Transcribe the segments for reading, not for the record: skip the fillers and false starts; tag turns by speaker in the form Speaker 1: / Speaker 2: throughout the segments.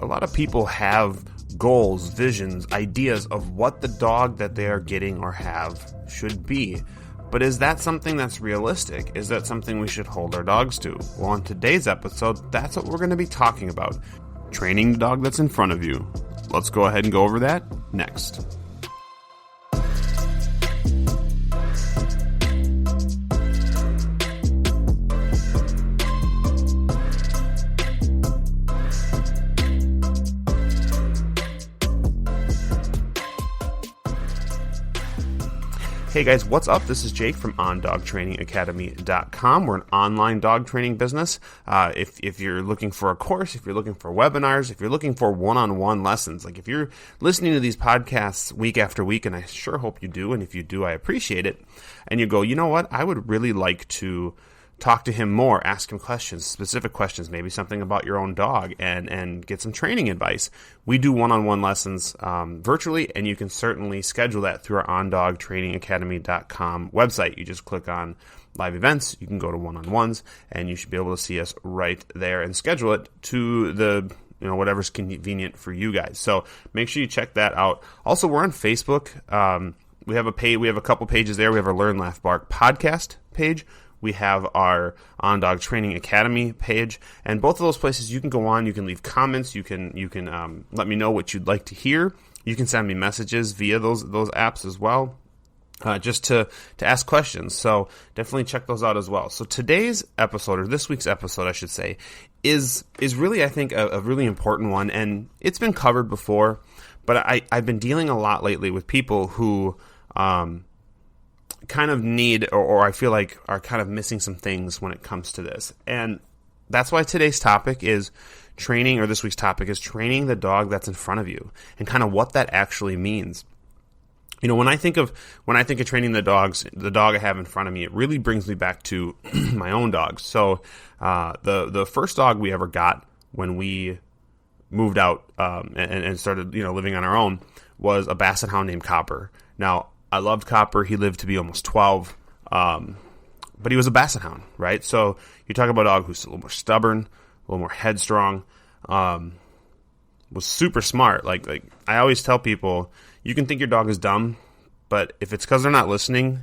Speaker 1: lot of people have goals, visions, ideas of what the dog that they are getting or have should be. But is that something that's realistic? Is that something we should hold our dogs to? Well, on today's episode, that's what we're going to be talking about. Training the dog that's in front of you. Let's go ahead and go over that next. Hey guys, what's up? This is Jake from OnDogTrainingAcademy.com. We're an online dog training business. If you're looking for a course, if you're looking for webinars, if you're looking for one-on-one lessons, like if you're listening to these podcasts week after week, and I sure hope you do, and if you do, I appreciate it, and you go, you know what, I would really like to talk to him more, ask him questions, specific questions, maybe something about your own dog, and get some training advice. We do one-on-one lessons virtually, and you can certainly schedule that through our OnDogTrainingAcademy.com website. You just click on live events, you can go to one-on-ones, and you should be able to see us right there and schedule it to the whatever's convenient for you guys. So make sure you check that out. Also, we're on Facebook. We have a couple pages there. We have our Learn, Laugh, Bark podcast page. We have our On Dog Training Academy page, and both of those places you can go on. You can leave comments. You can let me know what you'd like to hear. You can send me messages via those apps as well, just to ask questions. So definitely check those out as well. So today's episode, or this week's episode, I should say, is really, I think, a really important one, and it's been covered before, but I've been dealing a lot lately with people who kind of need, or I feel like are kind of missing some things when it comes to this. And that's why today's topic is training, or this week's topic is training the dog that's in front of you, and kind of what that actually means. When I think of training the dog I have in front of me, it really brings me back to my own dogs. So the first dog we ever got when we moved out and started living on our own was a Basset Hound named Copper. Now, I loved Copper. He lived to be almost 12, but he was a Basset Hound, right? So you talk about a dog who's a little more stubborn, a little more headstrong, was super smart. Like I always tell people, you can think your dog is dumb, but if it's because they're not listening,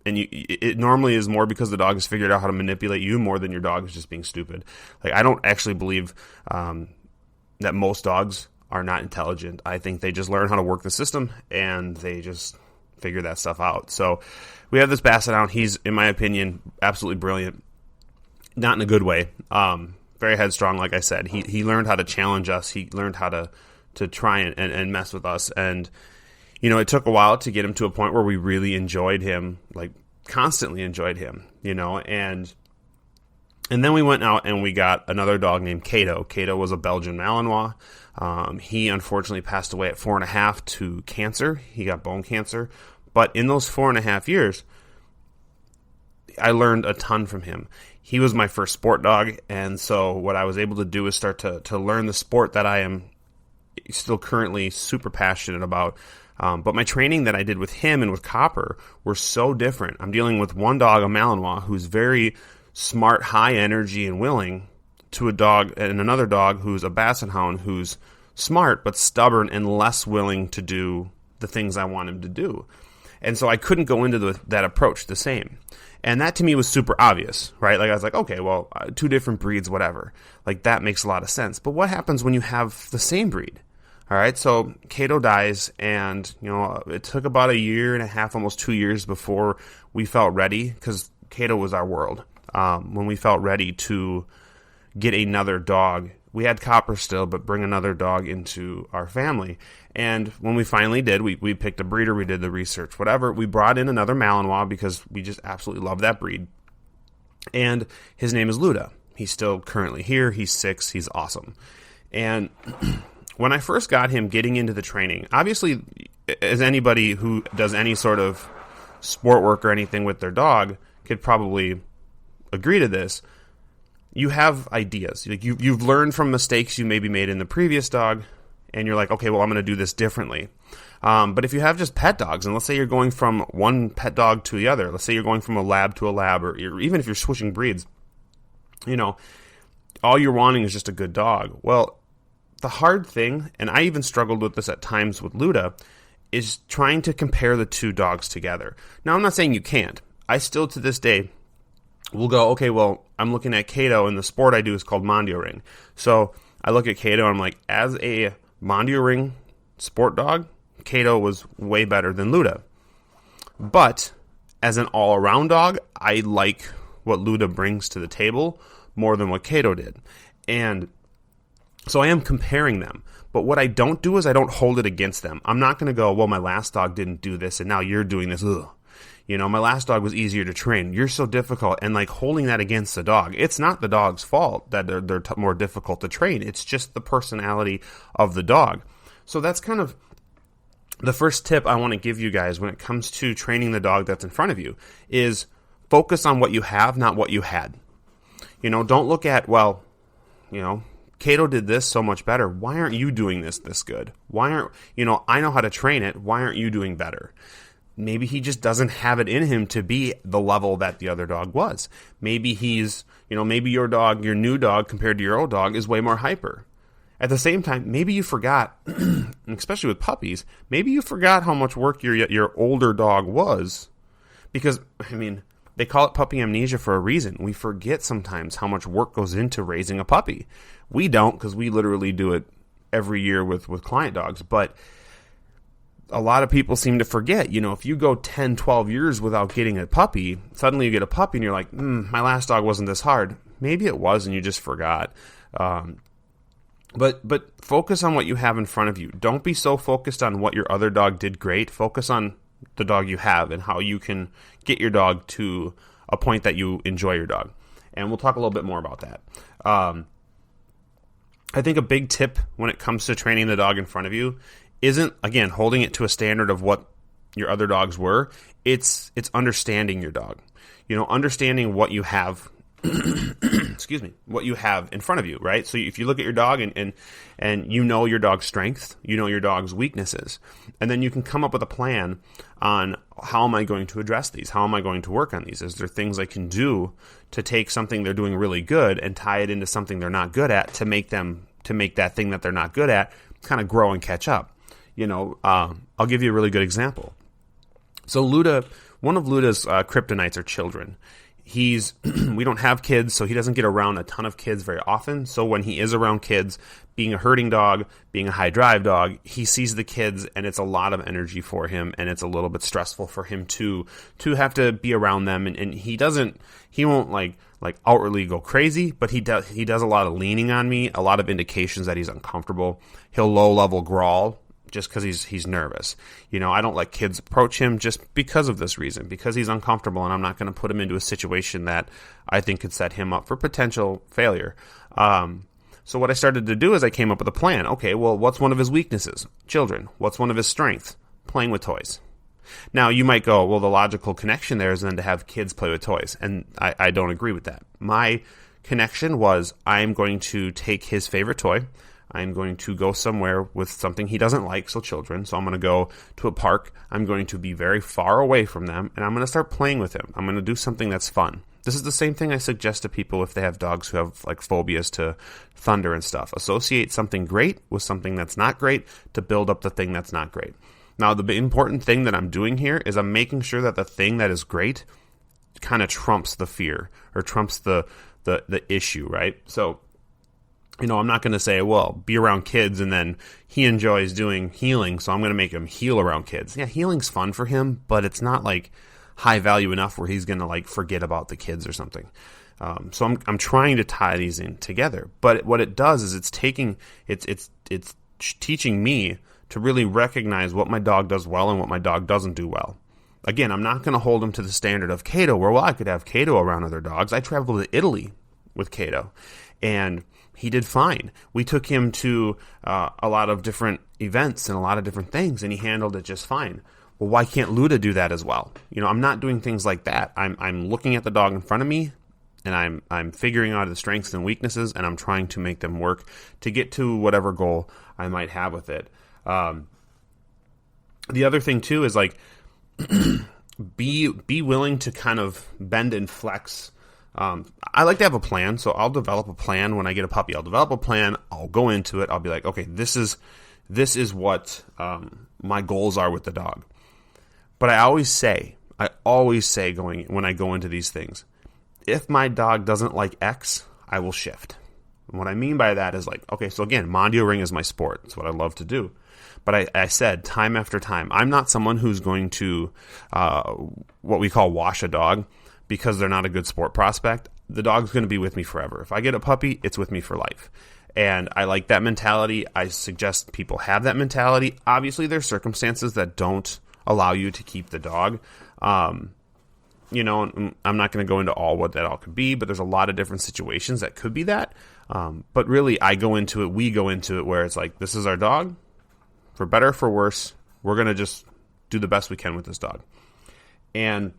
Speaker 1: and it normally is more because the dog has figured out how to manipulate you more than your dog is just being stupid. Like, I don't actually believe that most dogs are not intelligent. I think they just learn how to work the system, and they just figure that stuff out. So we have this Basset Hound. He's, in my opinion, absolutely brilliant. Not in a good way. Very headstrong, like I said. He learned how to challenge us. He learned how to try and mess with us. And, it took a while to get him to a point where we really enjoyed him, like constantly enjoyed him, and then we went out and we got another dog named Cato. Cato was a Belgian Malinois. He unfortunately passed away at 4.5 to cancer. He got bone cancer. But in those 4.5 years, I learned a ton from him. He was my first sport dog, and so what I was able to do is start to learn the sport that I am still currently super passionate about. But my training that I did with him and with Copper were so different. I'm dealing with one dog, a Malinois, who's very smart, high energy, and willing, to a dog, and another dog who's a Basset Hound who's smart but stubborn and less willing to do the things I want him to do. And so I couldn't go into that approach the same. And that to me was super obvious, right? Like, I was like, okay, well, two different breeds, whatever. Like, that makes a lot of sense. But what happens when you have the same breed? All right, so Cato dies, and it took about 1.5 years, almost 2 years before we felt ready, because Cato was our world. When we felt ready to get another dog. We had Copper still, but bring another dog into our family. And when we finally did, we picked a breeder, we did the research, whatever. We brought in another Malinois because we just absolutely love that breed. And his name is Luda. He's still currently here. He's 6. He's awesome. And when I first got him getting into the training, obviously, as anybody who does any sort of sport work or anything with their dog could probably agree to this, you have ideas. Like you've learned from mistakes you maybe made in the previous dog, and you're like, okay, well, I'm going to do this differently. But if you have just pet dogs, and let's say you're going from one pet dog to the other, let's say you're going from a lab to a lab, or even if you're switching breeds, all you're wanting is just a good dog. Well, the hard thing, and I even struggled with this at times with Luda, is trying to compare the two dogs together. Now, I'm not saying you can't. I still, to this day, will go, okay, well, I'm looking at Kato, and the sport I do is called Mondio Ring. So I look at Kato, and I'm like, as a Mondio Ring sport dog, Kato was way better than Luda. But as an all-around dog, I like what Luda brings to the table more than what Kato did. And so I am comparing them. But what I don't do is I don't hold it against them. I'm not going to go, well, my last dog didn't do this, and now you're doing this. Ugh. You know, my last dog was easier to train. You're so difficult. And like holding that against the dog, it's not the dog's fault that they're more difficult to train. It's just the personality of the dog. So that's kind of the first tip I want to give you guys when it comes to training the dog that's in front of you is focus on what you have, not what you had. You know, don't look at, well, you know, Kato did this so much better. Why aren't you doing this good? Why aren't, you know, I know how to train it. Why aren't you doing better? Maybe he just doesn't have it in him to be the level that the other dog was. Maybe he's, you know, maybe your dog, your new dog compared to your old dog is way more hyper. At the same time, maybe you forgot, especially with puppies, maybe you forgot how much work your older dog was. Because, I mean, they call it puppy amnesia for a reason. We forget sometimes how much work goes into raising a puppy. We don't, because we literally do it every year with client dogs. But a lot of people seem to forget, you know, if you go 10, 12 years without getting a puppy, suddenly you get a puppy and you're like, my last dog wasn't this hard. Maybe it was and you just forgot. But focus on what you have in front of you. Don't be so focused on what your other dog did great. Focus on the dog you have and how you can get your dog to a point that you enjoy your dog. And we'll talk a little bit more about that. I think a big tip when it comes to training the dog in front of you isn't, again, holding it to a standard of what your other dogs were. It's understanding your dog. You know, understanding what you have excuse me, what you have in front of you, right? So if you look at your dog and you know your dog's strengths, you know your dog's weaknesses, and then you can come up with a plan on how am I going to address these? How am I going to work on these? Is there things I can do to take something they're doing really good and tie it into something they're not good at to make that thing that they're not good at kind of grow and catch up? You know, I'll give you a really good example. So Luda, one of Luda's kryptonites are children. We don't have kids, so he doesn't get around a ton of kids very often. So when he is around kids, being a herding dog, being a high drive dog, he sees the kids and it's a lot of energy for him and it's a little bit stressful for him to have to be around them. And he won't like outwardly go crazy, but he does a lot of leaning on me, a lot of indications that he's uncomfortable. He'll low level growl just because he's nervous. You know, I don't let kids approach him just because of this reason, because he's uncomfortable and I'm not going to put him into a situation that I think could set him up for potential failure. So what I started to do is I came up with a plan. Okay, well, what's one of his weaknesses? Children. What's one of his strengths? Playing with toys. Now, you might go, well, the logical connection there is then to have kids play with toys, and I don't agree with that. My connection was I'm going to take his favorite toy, I'm going to go somewhere with something he doesn't like, so children. So I'm going to go to a park. I'm going to be very far away from them, and I'm going to start playing with him. I'm going to do something that's fun. This is the same thing I suggest to people if they have dogs who have like phobias to thunder and stuff. Associate something great with something that's not great to build up the thing that's not great. Now, the important thing that I'm doing here is I'm making sure that the thing that is great kind of trumps the fear or trumps the issue, right? So, you know, I'm not going to say, well, be around kids and then he enjoys doing healing, so I'm going to make him heal around kids. Yeah, healing's fun for him, but it's not like high value enough where he's going to like forget about the kids or something. So I'm trying to tie these in together. But what it does is it's teaching me to really recognize what my dog does well and what my dog doesn't do well. Again, I'm not going to hold him to the standard of Kato, where, well, I could have Kato around other dogs. I traveled to Italy with Kato, and he did fine. We took him to a lot of different events and a lot of different things, and he handled it just fine. Well, why can't Luda do that as well? You know, I'm not doing things like that. I'm looking at the dog in front of me, and I'm figuring out the strengths and weaknesses, and I'm trying to make them work to get to whatever goal I might have with it. The other thing too is like be willing to kind of bend and flex I like to have a plan, so I'll develop a plan when I get a puppy. I'll develop a plan. I'll go into it. I'll be like, okay, this is what my goals are with the dog. But I always say when I go into these things, if my dog doesn't like X, I will shift. And what I mean by that is like, okay, so again, Mondio Ring is my sport. It's what I love to do. But I said time after time, I'm not someone who's going to what we call wash a dog because they're not a good sport prospect. The dog's going to be with me forever. If I get a puppy, it's with me for life. And I like that mentality. I suggest people have that mentality. Obviously, there's circumstances that don't allow you to keep the dog. You know, I'm not going to go into what that all could be, but there's a lot of different situations that could be that. But really, we go into it where it's like, this is our dog. For better or for worse, we're going to just do the best we can with this dog. But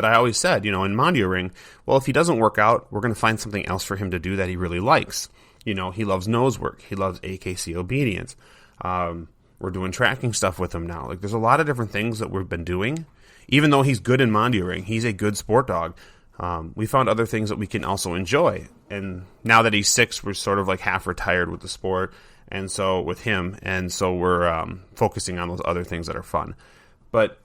Speaker 1: I always said, you know, in Mondio Ring, well, if he doesn't work out, we're going to find something else for him to do that he really likes. You know, he loves nose work. He loves AKC obedience. We're doing tracking stuff with him now. Like, there's a lot of different things that we've been doing. Even though he's good in Mondio Ring, he's a good sport dog. We found other things that we can also enjoy. And now that he's 6, we're sort of like half retired with the sport. And so with him, and so we're focusing on those other things that are fun. But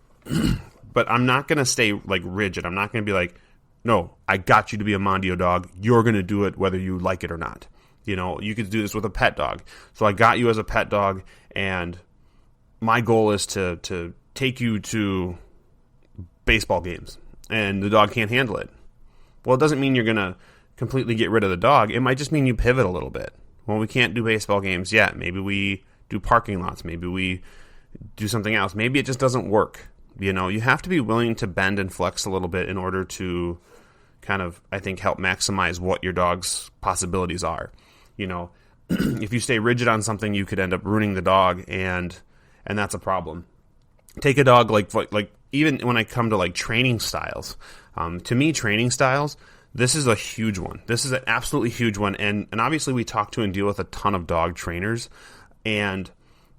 Speaker 1: I'm not going to stay like rigid. I'm not going to be like, no, I got you to be a Mondio dog. You're going to do it whether you like it or not. You know, you could do this with a pet dog. So I got you as a pet dog, and my goal is to take you to baseball games, and the dog can't handle it. Well, it doesn't mean you're going to completely get rid of the dog. It might just mean you pivot a little bit. Well, we can't do baseball games yet. Maybe we do parking lots. Maybe we do something else. Maybe it just doesn't work. You know, you have to be willing to bend and flex a little bit in order to kind of, I think, help maximize what your dog's possibilities are. You know, if you stay rigid on something, you could end up ruining the dog, and that's a problem. Take a dog like even when I come to like training styles, to me, training styles, this is a huge one. This is an absolutely huge one. And obviously we talk to and deal with a ton of dog trainers, and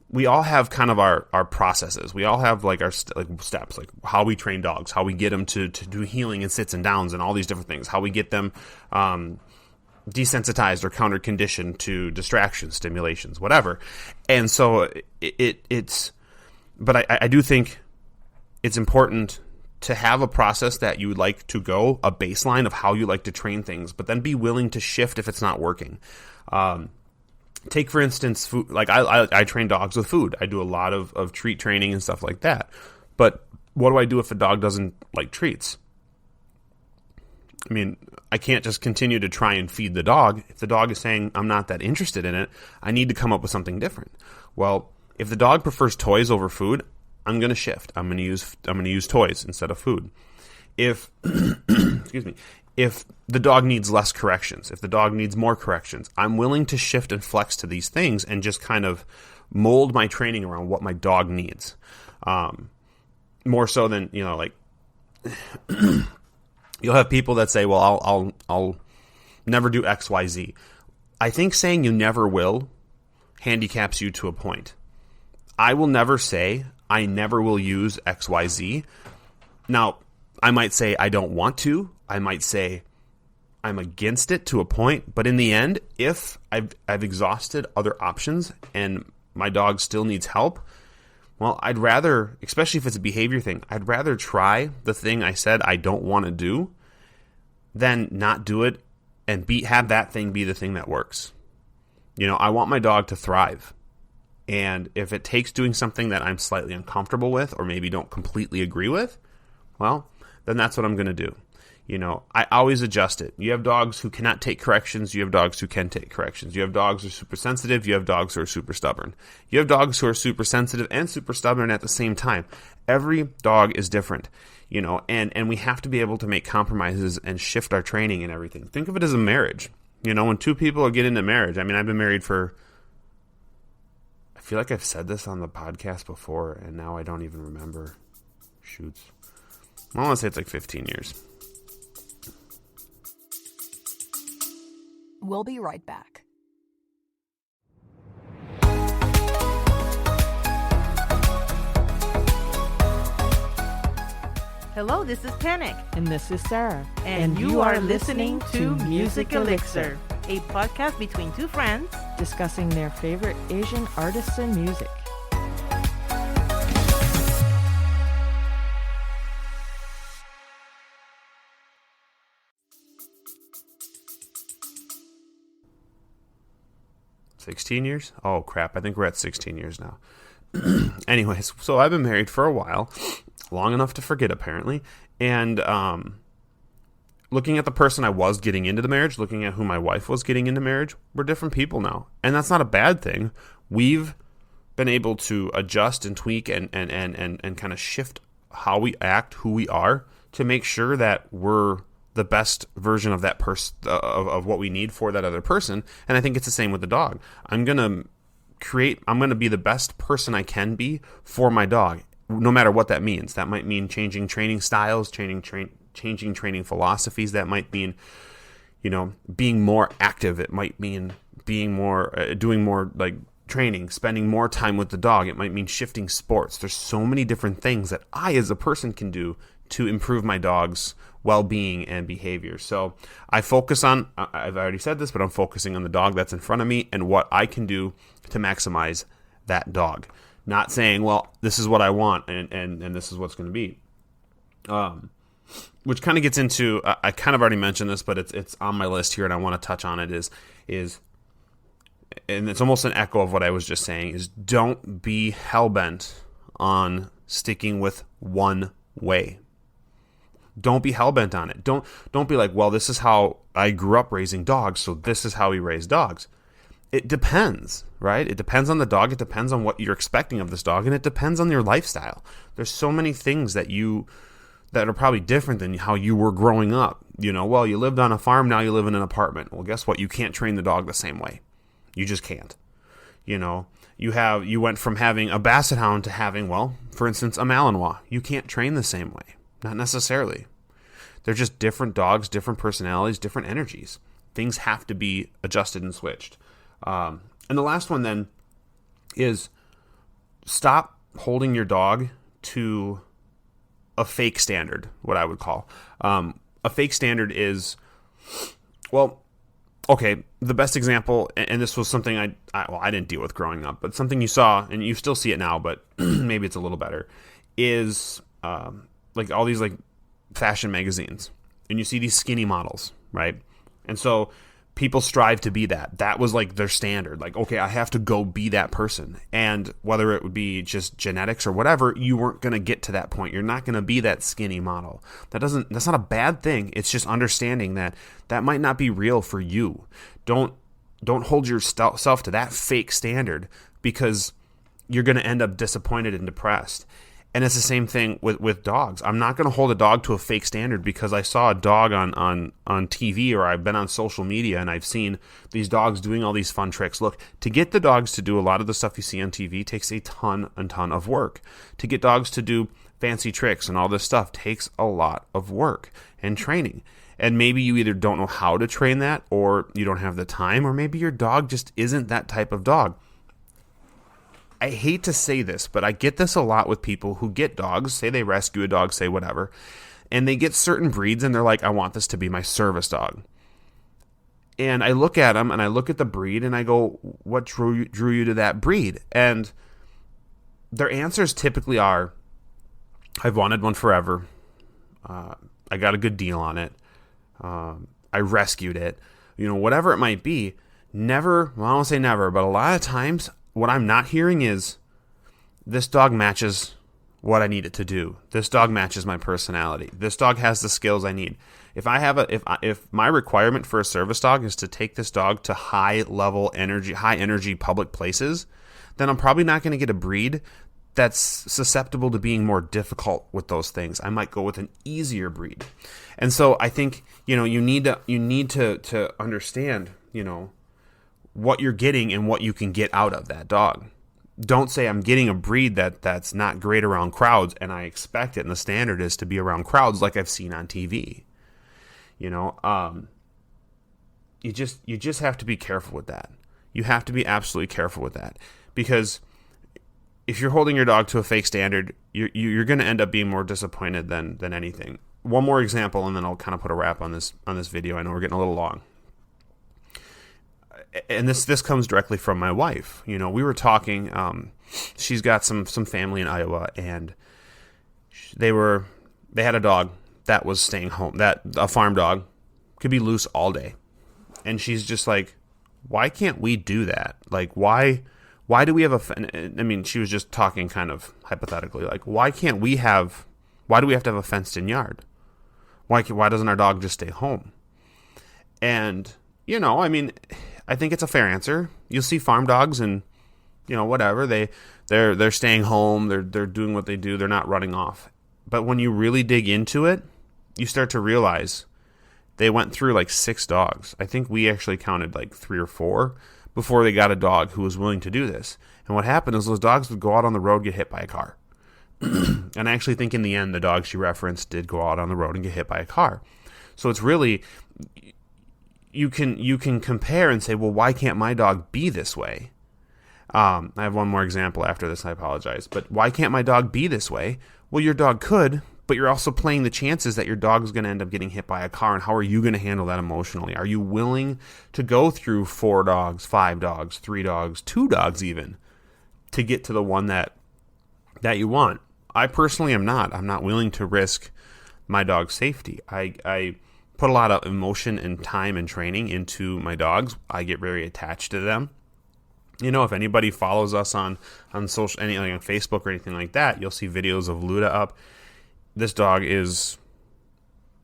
Speaker 1: we all have kind of our processes. We all have like our steps, like how we train dogs, how we get them to do healing and sits and downs and all these different things, how we get them desensitized or counter conditioned to distractions, stimulations, whatever. And so but I do think it's important to have a process that you would like to go, a baseline of how you like to train things, but then be willing to shift if it's not working. Take, for instance, food. Like I train dogs with food. I do a lot of treat training and stuff like that. But what do I do if a dog doesn't like treats? I mean, I can't just continue to try and feed the dog. If the dog is saying, I'm not that interested in it, I need to come up with something different. Well, if the dog prefers toys over food, I'm going to shift. I'm going to use toys instead of food. If excuse me, if the dog needs less corrections, if the dog needs more corrections, I'm willing to shift and flex to these things and just kind of mold my training around what my dog needs. More so than, you know, like you'll have people that say, well, I'll never do X, Y, Z. I think saying you never will handicaps you to a point. I will never say I never will use X, Y, Z. Now, I might say I don't want to. I might say I'm against it to a point. But in the end, if I've exhausted other options and my dog still needs help, well, I'd rather, especially if it's a behavior thing, I'd rather try the thing I said I don't want to do than not do it and have that thing be the thing that works. You know, I want my dog to thrive. And if it takes doing something that I'm slightly uncomfortable with or maybe don't completely agree with, well, then that's what I'm going to do. You know, I always adjust it. You have dogs who cannot take corrections. You have dogs who can take corrections. You have dogs who are super sensitive. You have dogs who are super stubborn. You have dogs who are super sensitive and super stubborn at the same time. Every dog is different, you know, and we have to be able to make compromises and shift our training and everything. Think of it as a marriage. You know, when two people get into marriage, I mean, I've been married for, I feel like I've said this on the podcast before, and now I don't even remember. Shoots. I want to say it's like 15 years.
Speaker 2: We'll be right back. Hello, this is Panic.
Speaker 3: And this is Sarah.
Speaker 2: And you are listening to Music Elixir, a podcast between two friends
Speaker 3: discussing their favorite Asian artists and music.
Speaker 1: $16 Oh, crap. I think we're at 16 years now. Anyways, so I've been married for a while, long enough to forget, apparently. And looking at the person I was getting into the marriage, looking at who my wife was getting into marriage, we're different people now. And that's not a bad thing. We've been able to adjust and tweak and kind of shift how we act, who we are, to make sure that we're the best version of that person, of what we need for that other person. And I think it's the same with the dog. I'm going to be the best person I can be for my dog, no matter what that means. That might mean changing training styles, changing training philosophies. That might mean, being more active. It might mean being more, doing more like training, spending more time with the dog. It might mean shifting sports. There's so many different things that I, as a person, can do to improve my dog's well-being and behavior. So I focus on, I've already said this, but I'm focusing on the dog that's in front of me and what I can do to maximize that dog. Not saying, well, this is what I want and this is what's going to be. Which kind of gets into, I kind of already mentioned this, but it's on my list here and I want to touch on it, is and it's almost an echo of what I was just saying, is don't be hell-bent on sticking with one way. Don't be hell-bent on it. Don't be like, well, this is how I grew up raising dogs, so this is how we raise dogs. It depends, right? It depends on the dog. It depends on what you're expecting of this dog, and it depends on your lifestyle. There's so many things that are probably different than how you were growing up. Well, you lived on a farm, now you live in an apartment. Well, guess what? You can't train the dog the same way. You just can't. You went from having a Basset Hound to having, well, for instance, a Malinois. You can't train the same way. Not necessarily. They're just different dogs, different personalities, different energies. Things have to be adjusted and switched. And the last one then is stop holding your dog to a fake standard, what I would call. A fake standard is, well, okay, the best example, and this was something I didn't deal with growing up, but something you saw, and you still see it now, but maybe it's a little better, is like all these like fashion magazines, and you see these skinny models, right? And so people strive to be that. That was like their standard. Like, okay, I have to go be that person. And whether it would be just genetics or whatever, you weren't going to get to that point. You're not going to be that skinny model. That's not a bad thing. It's just understanding that might not be real for you. Don't hold yourself to that fake standard, because you're going to end up disappointed and depressed. And it's the same thing with dogs. I'm not going to hold a dog to a fake standard because I saw a dog on TV, or I've been on social media and I've seen these dogs doing all these fun tricks. Look, to get the dogs to do a lot of the stuff you see on TV takes a ton of work. To get dogs to do fancy tricks and all this stuff takes a lot of work and training. And maybe you either don't know how to train that, or you don't have the time, or maybe your dog just isn't that type of dog. I hate to say this, but I get this a lot with people who get dogs, say they rescue a dog, say whatever, and they get certain breeds and they're like, I want this to be my service dog. And I look at them and I look at the breed and I go, what drew you to that breed? And their answers typically are, I've wanted one forever. I got a good deal on it. I rescued it. Whatever it might be. Never, well, I don't say never, but a lot of times what I'm not hearing is, this dog matches what I need it to do. This dog matches my personality. This dog has the skills I need. If my requirement for a service dog is to take this dog to high energy public places, then I'm probably not going to get a breed that's susceptible to being more difficult with those things. I might go with an easier breed. And so I think, you need to understand, what you're getting and what you can get out of that dog. Don't say I'm getting a breed that's not great around crowds and I expect it and the standard is to be around crowds like I've seen on TV. You just have to be careful with that. You have to be absolutely careful with that, because if you're holding your dog to a fake standard, you're going to end up being more disappointed than anything. One more example, and then I'll kind of put a wrap on this video. I know we're getting a little long. And this comes directly from my wife. We were talking. She's got some family in Iowa, and they had a dog that was staying home. That a farm dog could be loose all day, and she's just like, why can't we do that? Like, why do we have she was just talking kind of hypothetically, like, why do we have to have a fenced in yard? Why doesn't our dog just stay home? And I think it's a fair answer. You'll see farm dogs and, whatever, they're staying home, they're doing what they do, they're not running off. But when you really dig into it, you start to realize they went through like 6 dogs. I think we actually counted like 3 or 4 before they got a dog who was willing to do this. And what happened is those dogs would go out on the road, get hit by a car. And I actually think in the end, the dog she referenced did go out on the road and get hit by a car. So it's really, you can compare and say, well, why can't my dog be this way? I have one more example after this, I apologize. But why can't my dog be this way? Well, your dog could, but you're also playing the chances that your dog is going to end up getting hit by a car, and how are you going to handle that emotionally? Are you willing to go through 4 dogs, 5 dogs, 3 dogs, 2 dogs even, to get to the one that you want? I personally am not. I'm not willing to risk my dog's safety. I put a lot of emotion and time and training into my dogs. I get very attached to them. If anybody follows us on social, on Facebook or anything like that, you'll see videos of Luda up. This dog is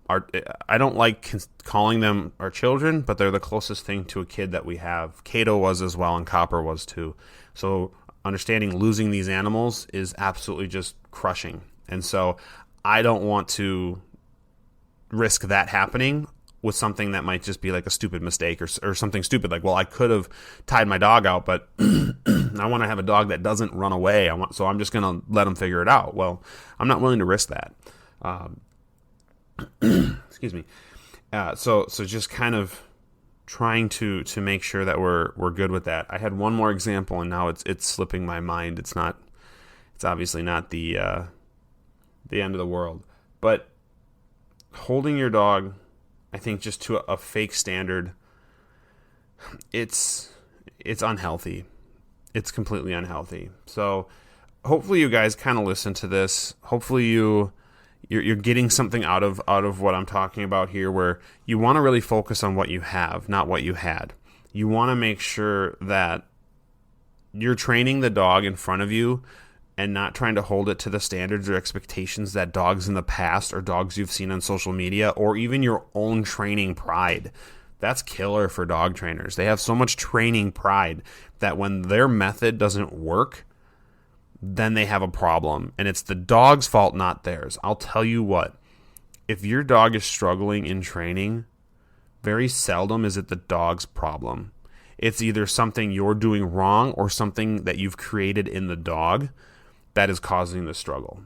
Speaker 1: I don't like calling them our children, but they're the closest thing to a kid that we have. Kato was as well, and Copper was too. So understanding losing these animals is absolutely just crushing. And so I don't want to risk that happening with something that might just be like a stupid mistake or something stupid. Like, well, I could have tied my dog out, but I want to have a dog that doesn't run away. So I'm just going to let him figure it out. Well, I'm not willing to risk that. Excuse me. So just kind of trying to make sure that we're good with that. I had one more example, and now it's slipping my mind. It's obviously not the end of the world, but holding your dog, I think, just to a fake standard, it's unhealthy. It's completely unhealthy. So hopefully you guys kind of listen to this. Hopefully you're getting something out of what I'm talking about here, where you want to really focus on what you have, not what you had. You want to make sure that you're training the dog in front of you and not trying to hold it to the standards or expectations that dogs in the past or dogs you've seen on social media, or even your own training pride. That's killer for dog trainers. They have so much training pride that when their method doesn't work, then they have a problem. And it's the dog's fault, not theirs. I'll tell you what, if your dog is struggling in training, very seldom is it the dog's problem. It's either something you're doing wrong or something that you've created in the dog that is causing the struggle.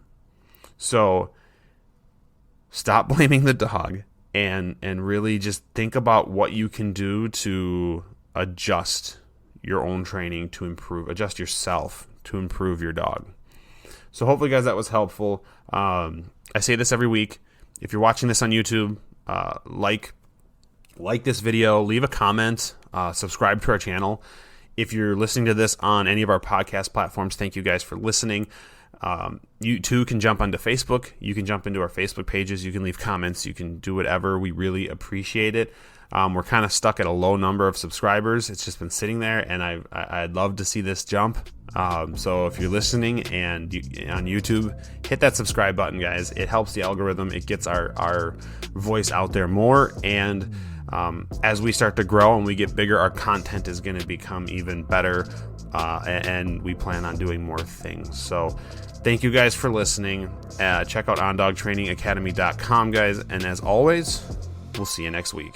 Speaker 1: So stop blaming the dog and really just think about what you can do to adjust your own training to improve, adjust yourself to improve your dog. So hopefully, guys, that was helpful. I say this every week. If you're watching this on YouTube, like this video, leave a comment, subscribe to our channel. If you're listening to this on any of our podcast platforms, thank you guys for listening. You too can jump onto Facebook. You can jump into our Facebook pages. You can leave comments. You can do whatever. We really appreciate it. We're kind of stuck at a low number of subscribers. It's just been sitting there, and I'd love to see this jump. So if you're listening and on YouTube, hit that subscribe button, guys. It helps the algorithm. It gets our voice out there more, and as we start to grow and we get bigger, our content is going to become even better, and we plan on doing more things. So thank you guys for listening. Check out ondogtrainingacademy.com, guys, and as always, we'll see you next week.